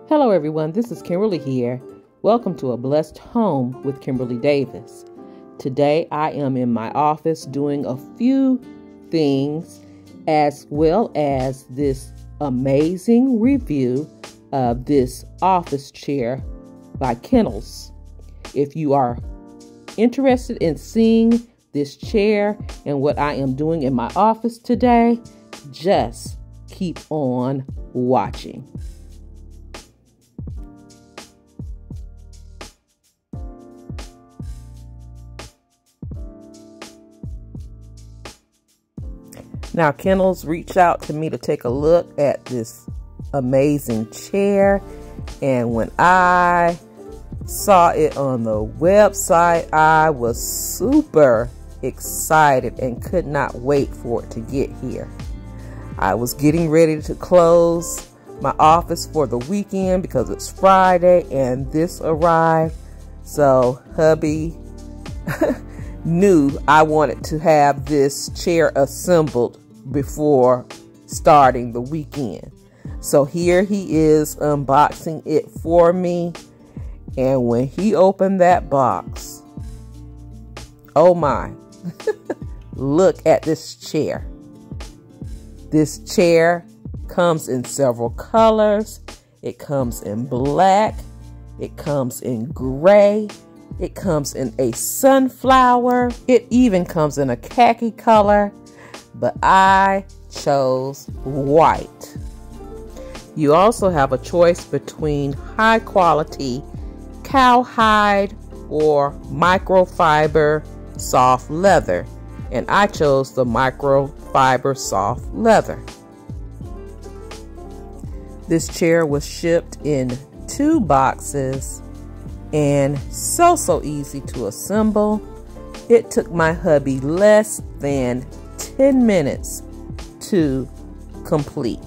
Hello everyone, this is Kimberly here. Welcome to A Blessed Home with Kimberly Davis. Today I am in my office doing a few things as well as this amazing review of this office chair by Kinnls. If you are interested in seeing this chair and what I am doing in my office today, just keep on watching. Now, Kinnls reached out to me to take a look at this amazing chair, and when I saw it on the website, I was super excited and could not wait for it to get here. I was getting ready to close my office for the weekend because it's Friday, and this arrived. So hubby knew I wanted to have this chair assembled before starting the weekend. So here he is unboxing it for me. And when he opened that box, oh my, look at this chair. This chair comes in several colors. It comes in black. It comes in gray. It comes in a sunflower. It even comes in a khaki color, but I chose white. You also have a choice between high quality cowhide or microfiber soft leather, and I chose the microfiber soft leather. This chair was shipped in 2 boxes and so easy to assemble. It took my hubby less than 10 minutes to complete.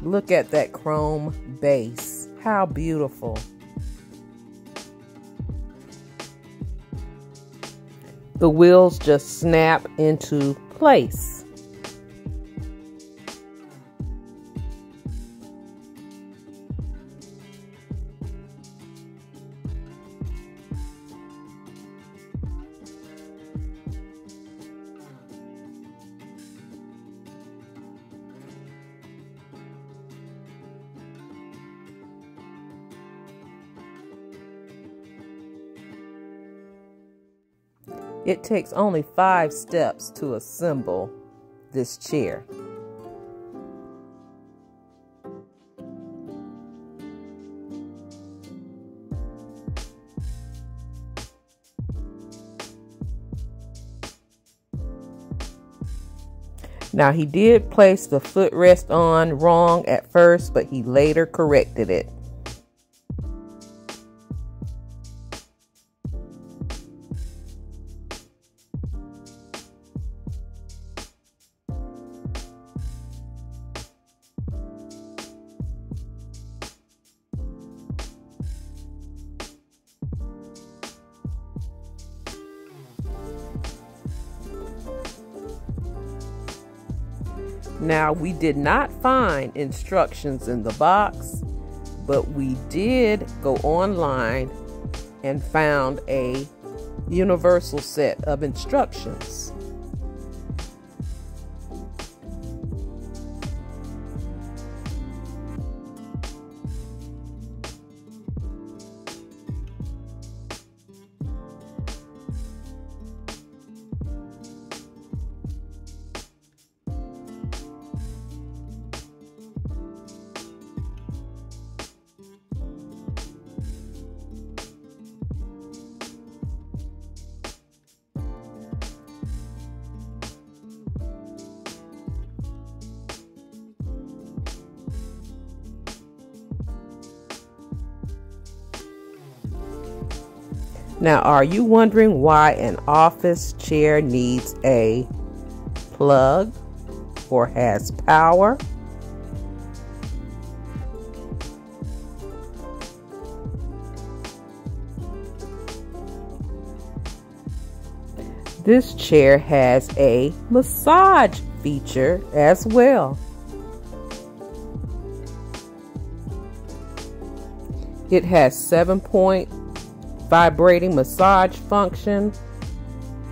Look at that chrome base. How beautiful. The wheels just snap into place. It takes only 5 steps to assemble this chair. Now, he did place the footrest on wrong at first, but he later corrected it. Now, we did not find instructions in the box, but we did go online and found a universal set of instructions. Now, are you wondering why an office chair needs a plug or has power? This chair has a massage feature as well. It has 7-point vibrating massage function,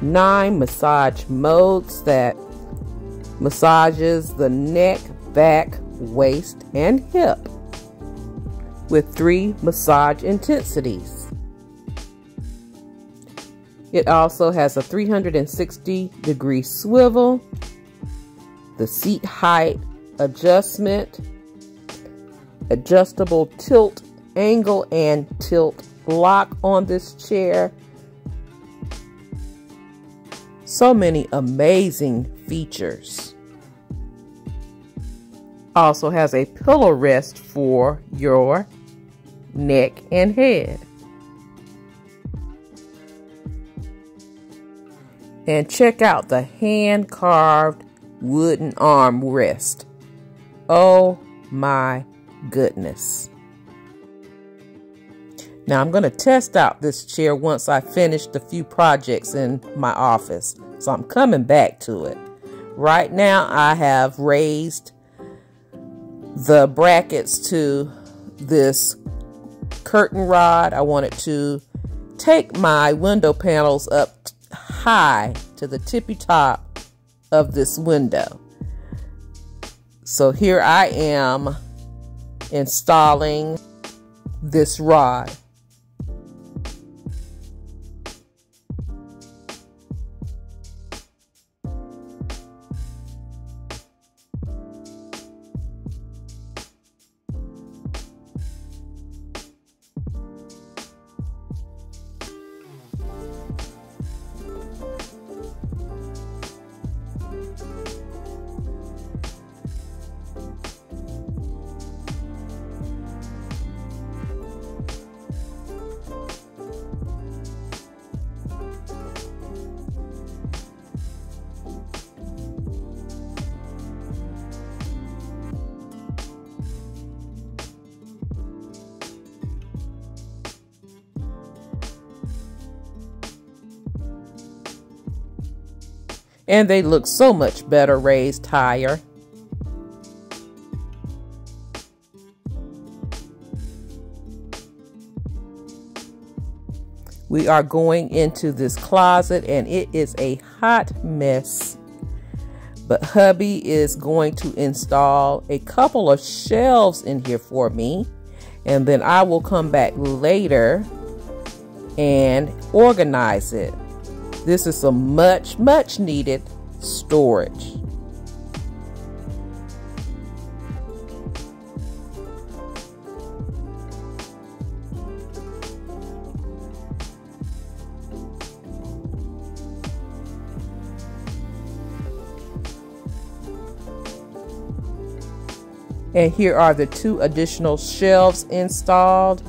9 massage modes that massages the neck, back, waist, and hip with 3 massage intensities. It also has a 360-degree swivel, the seat height adjustment, adjustable tilt angle and tilt lock on this chair. So many amazing features. Also has a pillow rest for your neck and head. And check out the hand-carved wooden armrest. Oh my goodness. Now I'm going to test out this chair once I finish the few projects in my office. So I'm coming back to it. Right now I have raised the brackets to this curtain rod. I wanted to take my window panels up high to the tippy top of this window. So here I am installing this rod. And they look so much better raised higher. We are going into this closet and it is a hot mess. But hubby is going to install a couple of shelves in here for me. And then I will come back later and organize it. This is some much needed storage. And here are the 2 additional shelves installed.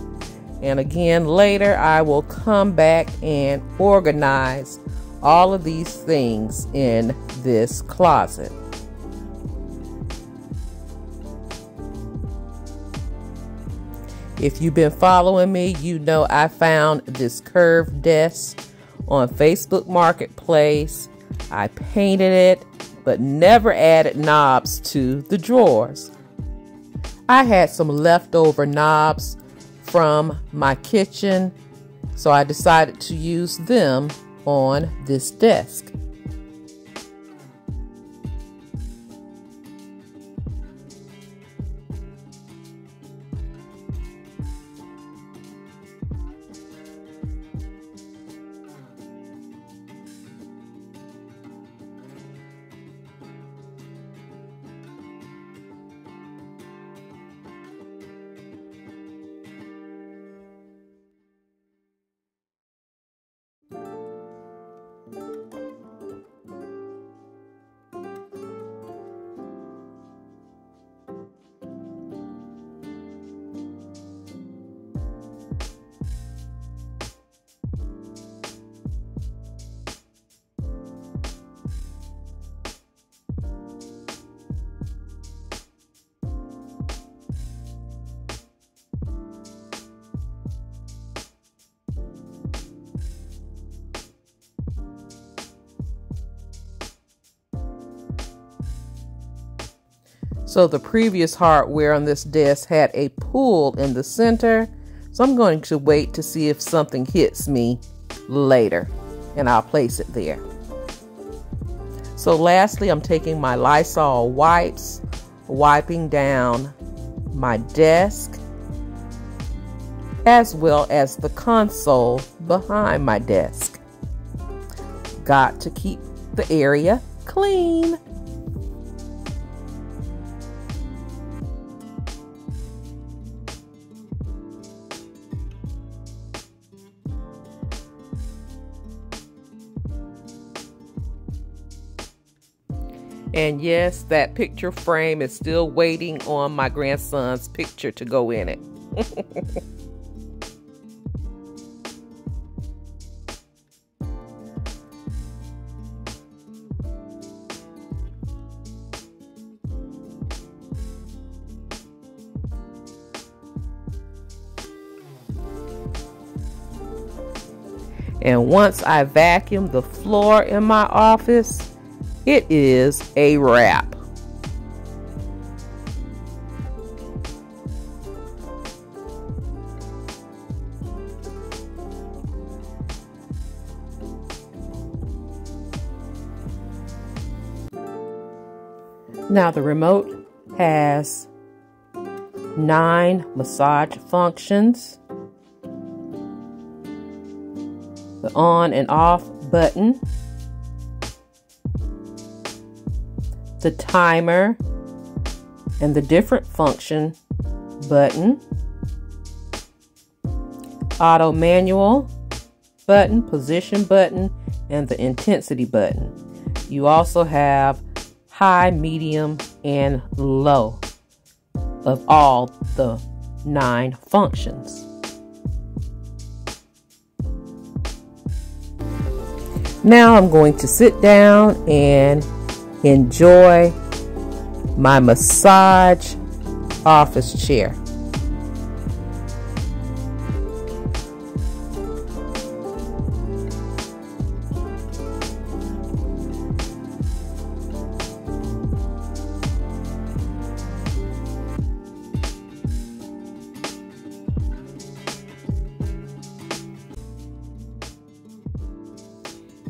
And again, later I will come back and organize all of these things in this closet. If you've been following me, you know I found this curved desk on Facebook Marketplace. I painted it, but never added knobs to the drawers. I had some leftover knobs from my kitchen, so I decided to use them on this desk. So the previous hardware on this desk had a pull in the center. So I'm going to wait to see if something hits me later, and I'll place it there. So lastly, I'm taking my Lysol wipes, wiping down my desk, as well as the console behind my desk. Got to keep the area clean. And yes, that picture frame is still waiting on my grandson's picture to go in it. And once I vacuum the floor in my office, it is a wrap. Now the remote has 9 massage functions. The on and off button, the timer and the different function button, auto manual button, position button, and the intensity button. You also have high, medium, and low of all the 9 functions. Now I'm going to sit down and enjoy my massage office chair.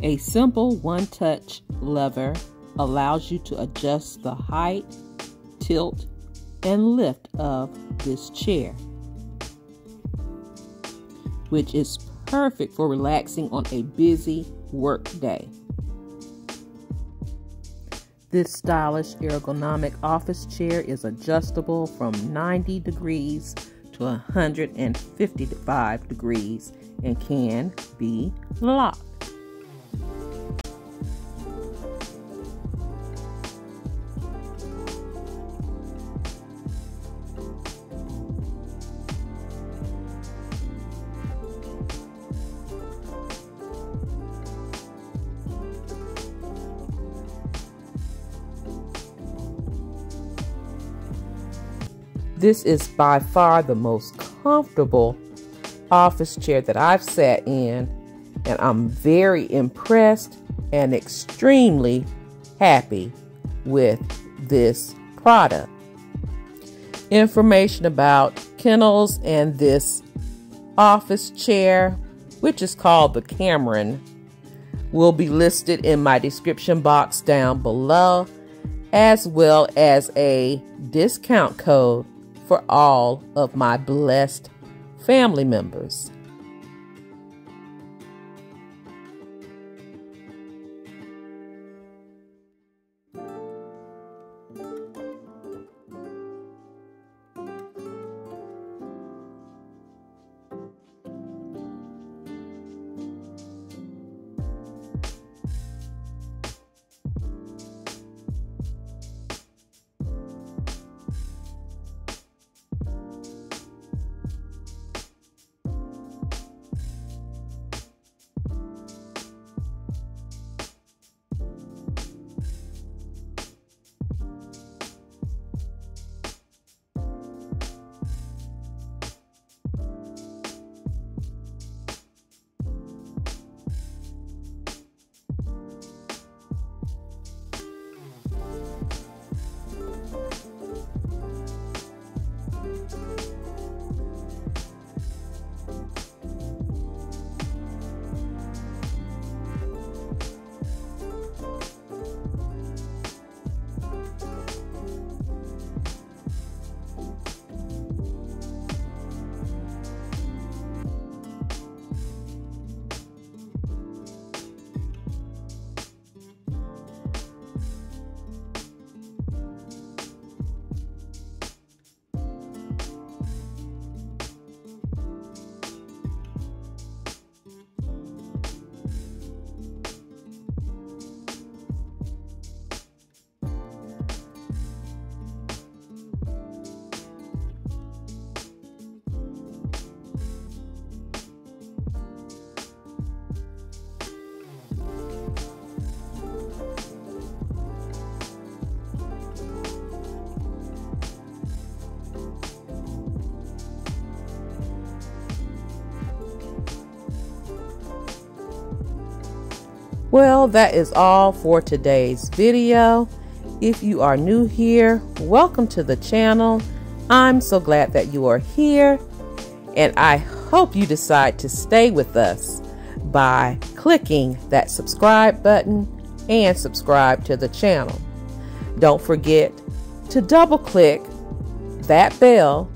A simple one-touch lever allows you to adjust the height, tilt, and lift of this chair, which is perfect for relaxing on a busy work day. This stylish ergonomic office chair is adjustable from 90 degrees to 155 degrees and can be locked. This is by far the most comfortable office chair that I've sat in, and I'm very impressed and extremely happy with this product. Information about Kinnls and this office chair, which is called the Cameron, will be listed in my description box down below, as well as a discount code for all of my blessed family members. Well, that is all for today's video. If you are new here, welcome to the channel. I'm so glad that you are here, and I hope you decide to stay with us by clicking that subscribe button and subscribe to the channel. Don't forget to double click that bell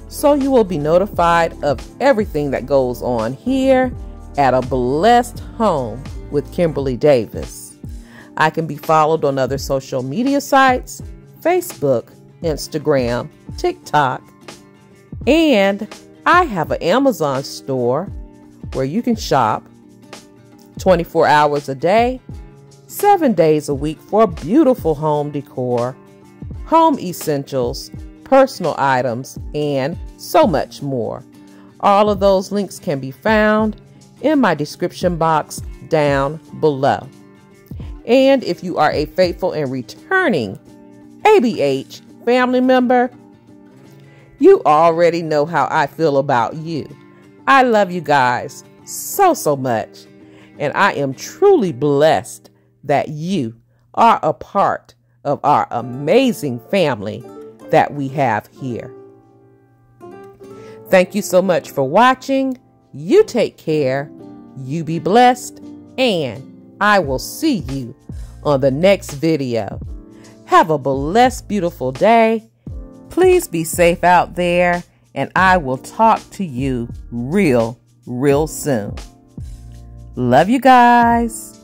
so you will be notified of everything that goes on here at A Blessed Home with Kimberly Davis. I can be followed on other social media sites, Facebook, Instagram, TikTok, and I have an Amazon store where you can shop 24 hours a day, 7 days a week for beautiful home decor, home essentials, personal items, and so much more. All of those links can be found in my description box down below. And if you are a faithful and returning ABH family member, you already know how I feel about you. I love you guys so much, and I am truly blessed that you are a part of our amazing family that we have here. Thank you so much for watching. You take care, you be blessed, and I will see you on the next video. Have a blessed, beautiful day. Please be safe out there, and I will talk to you real soon. Love you guys.